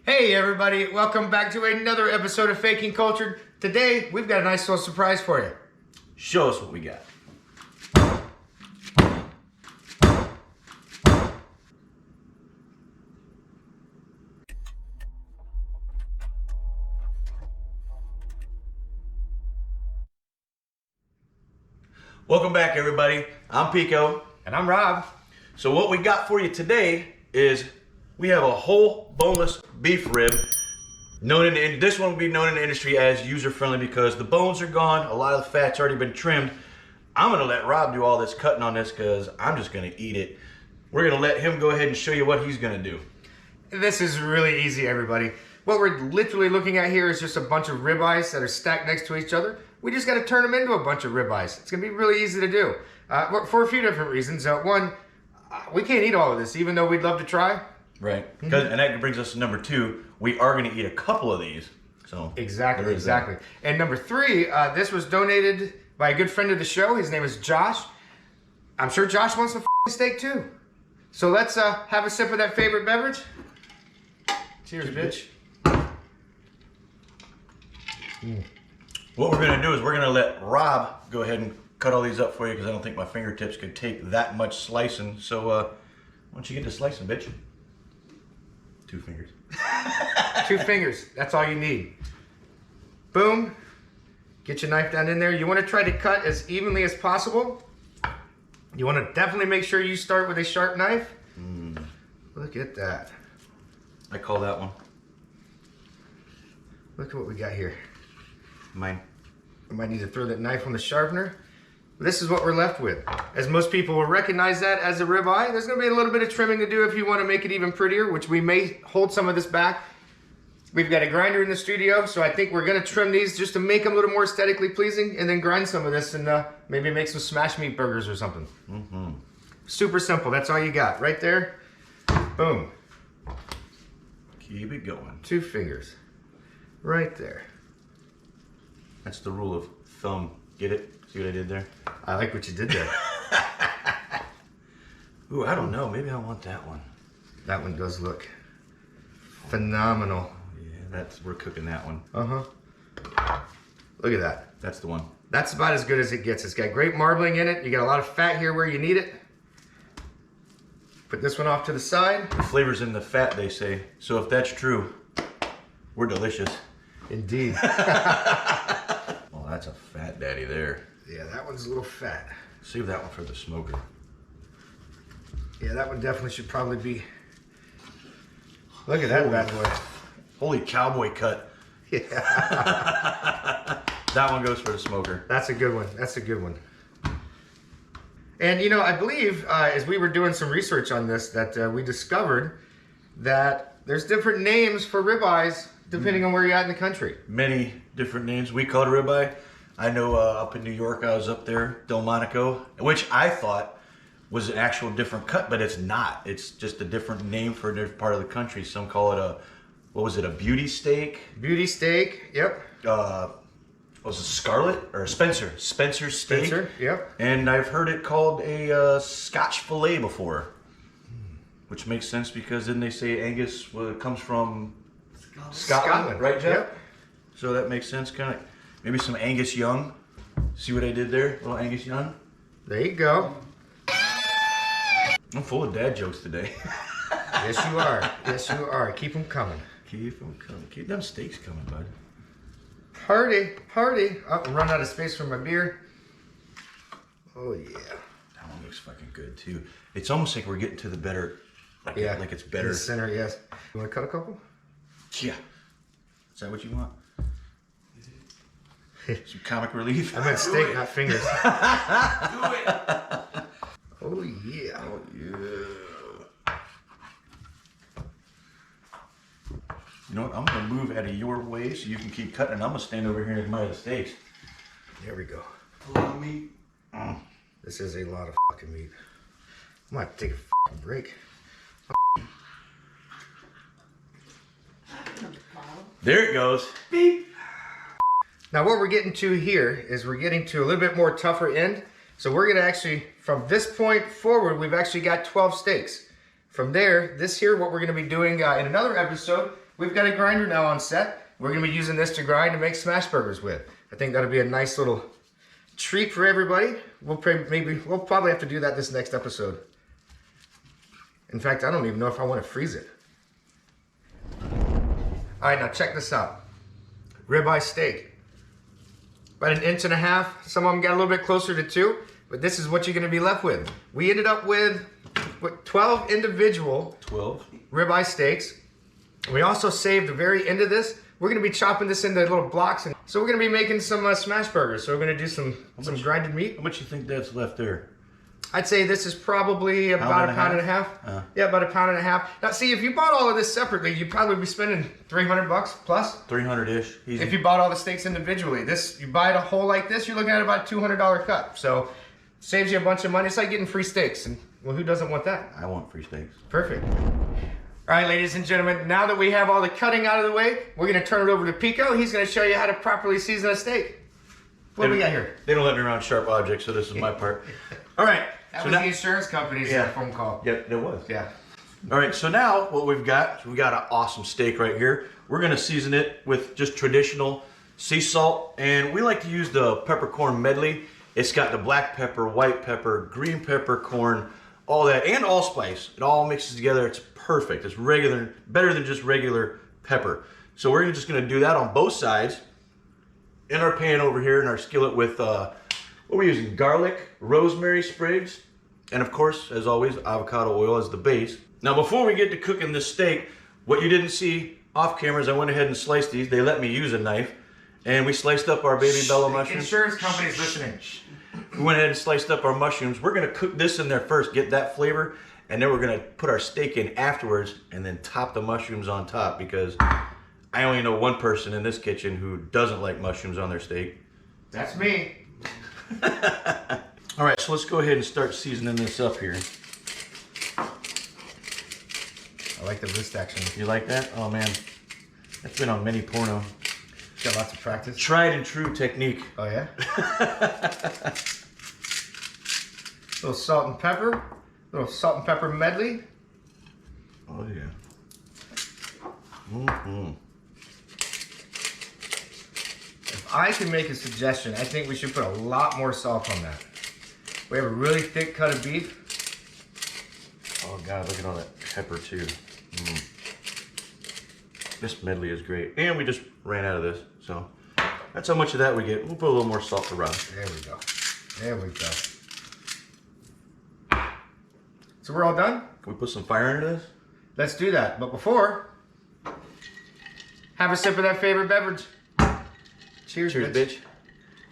Hey everybody, welcome back to another episode of Faking Cultured. Today, we've got a nice little surprise for you. Show us what we got. Welcome back everybody. I'm Pico. And I'm Rob. So what we got for you today is we have a whole boneless beef rib. This one will be known in the industry as user-friendly because the bones are gone, a lot of the fat's already been trimmed. I'm gonna let Rob do all this cutting on this because I'm just gonna eat it. We're gonna let him go ahead and show you what he's gonna do. This is really easy, everybody. What we're literally looking at here is just a bunch of ribeyes that are stacked next to each other. We just gotta turn them into a bunch of ribeyes. It's gonna be really easy to do for a few different reasons. One, we can't eat all of this, even though we'd love to try. Right, and that brings us to number two. We are gonna eat a couple of these. So Exactly. And number three, this was donated by a good friend of the show. His name is Josh. I'm sure Josh wants some steak too. So let's have a sip of that favorite beverage. Cheers, bitch. What we're gonna do is we're gonna let Rob go ahead and cut all these up for you because I don't think my fingertips could take that much slicing. So why don't you get to slicing, bitch? 2 fingers. 2 fingers, that's all you need. Boom. Get your knife down in there. You want to try to cut as evenly as possible. You want to definitely make sure you start with a sharp knife. Look at that. I call that one. Look at what we got here. Mine. I might need to throw that knife on the sharpener. This is what we're left with. As most people will recognize that as a ribeye, there's gonna be a little bit of trimming to do if you wanna make it even prettier, which we may hold some of this back. We've got a grinder in the studio, so I think we're gonna trim these just to make them a little more aesthetically pleasing and then grind some of this and maybe make some smash meat burgers or something. Super simple, that's all you got. Right there, boom. Keep it going. 2 fingers, right there. That's the rule of thumb. Get it? See what I did there? I like what you did there. Ooh, I don't know. Maybe I want that one. That one does look phenomenal. Yeah, we're cooking that one. Look at that. That's the one. That's about as good as it gets. It's got great marbling in it. You got a lot of fat here where you need it. Put this one off to the side. The flavor's in the fat, they say. So if that's true, we're delicious. Indeed. Oh, that's a fat daddy there. Yeah, that one's a little fat. Save that one for the smoker. Yeah, that one definitely should probably be. Look at that bad boy. Holy cowboy cut. Yeah. That one goes for the smoker. That's a good one. That's a good one. And you know, I believe as we were doing some research on this that we discovered that there's different names for ribeyes depending on where you're at in the country. Many different names. We call it ribeye. I know up in New York, I was up there, Delmonico, which I thought was an actual different cut, but it's not. It's just a different name for a different part of the country. Some call it a beauty steak? Beauty steak, yep. What was it, Scarlet or Spencer? Spencer steak. Spencer, yep. And I've heard it called a Scotch fillet before, which makes sense because then they say Angus comes from Scotland, right, Jeff? Yep. So that makes sense, kind of. Maybe some Angus Young. See what I did there? A little Angus Young. There you go. I'm full of dad jokes today. Yes, you are. Yes, you are. Keep them coming. Keep them coming. Keep them steaks coming, bud. Party, party. Oh, I'm running out of space for my beer. Oh, yeah. That one looks fucking good, too. It's almost like we're getting to the better, like it's better. In the center, yes. You want to cut a couple? Yeah. Is that what you want? Some comic relief? I meant steak, not fingers. Do it! Oh, yeah. Oh, yeah. You know what? I'm going to move out of your way so you can keep cutting. And I'm going to stand over here and admire the steaks. There we go. A lot of meat. This is a lot of fucking meat. I'm going to take a fucking break. There it goes. Beep. Now what we're getting to here is we're getting to a little bit more tougher end. So we're gonna actually, from this point forward, we've actually got 12 steaks. From there, this here, what we're gonna be doing in another episode we've got a grinder now on set. We're gonna be using this to grind and make smash burgers with. I think that'll be a nice little treat for everybody. We'll probably have to do that this next episode. In fact, I don't even know if I want to freeze it. All right, now check this out. Ribeye steak. About 1.5 inches. Some of them got a little bit closer to 2, but this is what you're gonna be left with. We ended up with 12 individual 12 ribeye steaks. We also saved the very end of this. We're gonna be chopping this into little blocks, and so we're gonna be making some smash burgers. So we're gonna do some grinded meat. How much you think that's left there? I'd say this is probably about a pound and a half. Yeah, about a pound and a half. Now, see, if you bought all of this separately, you'd probably be spending $300 plus. 300-ish. Easy. If you bought all the steaks individually, you buy it a whole like this, you're looking at about a $200 cut. So, saves you a bunch of money. It's like getting free steaks, and well, who doesn't want that? I want free steaks. Perfect. All right, ladies and gentlemen, now that we have all the cutting out of the way, we're gonna turn it over to Pico. He's gonna show you how to properly season a steak. What do we got here? They don't let me around sharp objects, so this is my part. All right. That was the insurance company's phone call. Yeah, it was. Yeah. All right, so now what we've got an awesome steak right here. We're gonna season it with just traditional sea salt, and we like to use the peppercorn medley. It's got the black pepper, white pepper, green pepper, corn, all that, and allspice. It all mixes together. It's perfect. It's better than just regular pepper. So we're just gonna do that on both sides in our pan over here in our skillet with what we're using: garlic, rosemary sprigs, and of course, as always, avocado oil as the base. Now, before we get to cooking this steak, what you didn't see off camera is I went ahead and sliced these. They let me use a knife, and we sliced up our baby bella mushrooms. Insurance company's listening. We went ahead and sliced up our mushrooms. We're gonna cook this in there first, get that flavor, and then we're gonna put our steak in afterwards, and then top the mushrooms on top, because I only know one person in this kitchen who doesn't like mushrooms on their steak. That's me. All right, so let's go ahead and start seasoning this up here. I like the wrist action. You like that? Oh man, that's been on many porno. Got lots of practice. Tried and true technique. Oh yeah? Little salt and pepper. Little salt and pepper medley. Oh yeah. Mm-hmm. If I can make a suggestion, I think we should put a lot more salt on that. We have a really thick cut of beef. Oh God, look at all that pepper too. This medley is great. And we just ran out of this, so that's how much of that we get. We'll put a little more salt to run. There we go. There we go. So we're all done? Can we put some fire into this? Let's do that. But before, have a sip of that favorite beverage. Cheers, Cheers, bitch.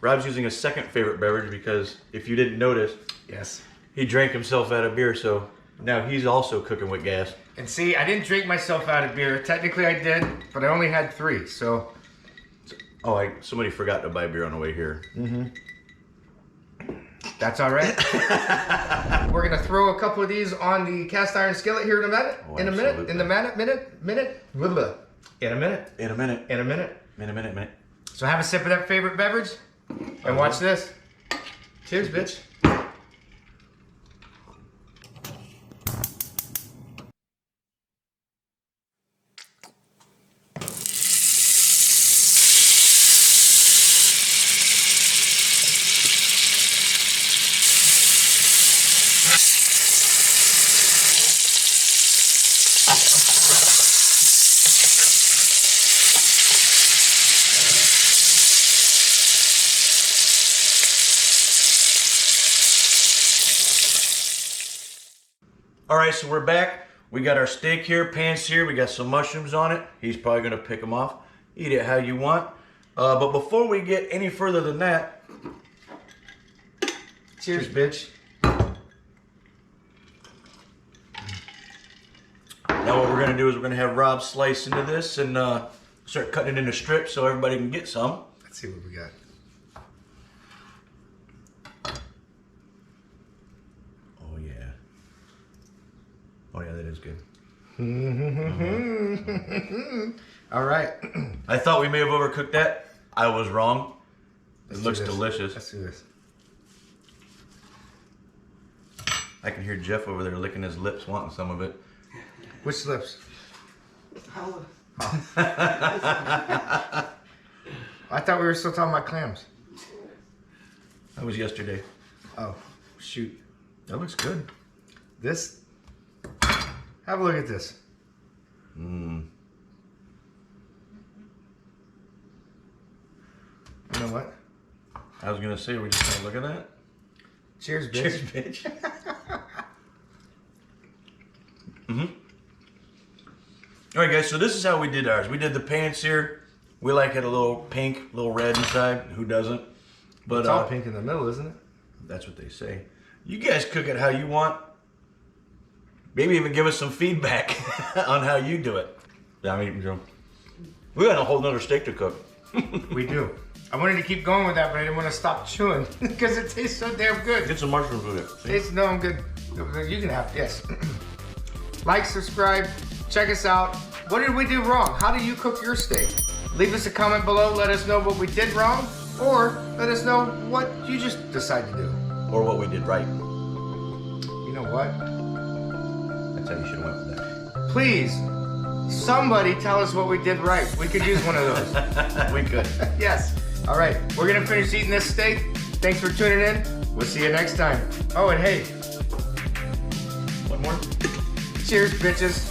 Rob's using a second favorite beverage because if you didn't notice, yes, he drank himself out of beer, so now he's also cooking with gas. And see, I didn't drink myself out of beer. Technically I did, but I only had 3, so. Oh, somebody forgot to buy beer on the way here. Mm-hmm. That's all right. We're gonna throw a couple of these on the cast iron skillet here in a minute. Oh, In a minute. So have a sip of that favorite beverage and watch this. Cheers, bitch. All right, so we're back. We got our steak here, pan seared. We got some mushrooms on it. He's probably gonna pick them off. Eat it how you want. But before we get any further than that, cheers, bitch. Now what we're gonna do is we're gonna have Rob slice into this and start cutting it into strips so everybody can get some. Let's see what we got. Oh yeah, that is good. All right. I thought we may have overcooked that. I was wrong. It looks delicious. Let's do this. I can hear Jeff over there licking his lips, wanting some of it. Which lips? I thought we were still talking about clams. That was yesterday. Oh, shoot. That looks good. This, have a look at this. Mmm. You know what? I was gonna say, we're just gonna look at that. Cheers, bitch. Cheers, bitch. All right, guys. So this is how we did ours. We did the pants here. We like it a little pink, a little red inside. Who doesn't? But It's all pink in the middle, isn't it? that's what they say. You guys cook it how you want. Maybe even give us some feedback on how you do it. Yeah, I'm eating, Joe. We got a whole nother steak to cook. We do. I wanted to keep going with that, but I didn't want to stop chewing because it tastes so damn good. Get some mushrooms with it. No, I'm good. You can have, yes. Like, subscribe, check us out. What did we do wrong? How do you cook your steak? Leave us a comment below. Let us know what we did wrong, or let us know what you just decided to do. Or what we did right. You know what? That's how you should have went with that. Please, somebody tell us what we did right. We could use one of those. We could. Yes. All right, we're gonna finish eating this steak. Thanks for tuning in. We'll see you next time. Oh, and hey, One more. cheers, bitches.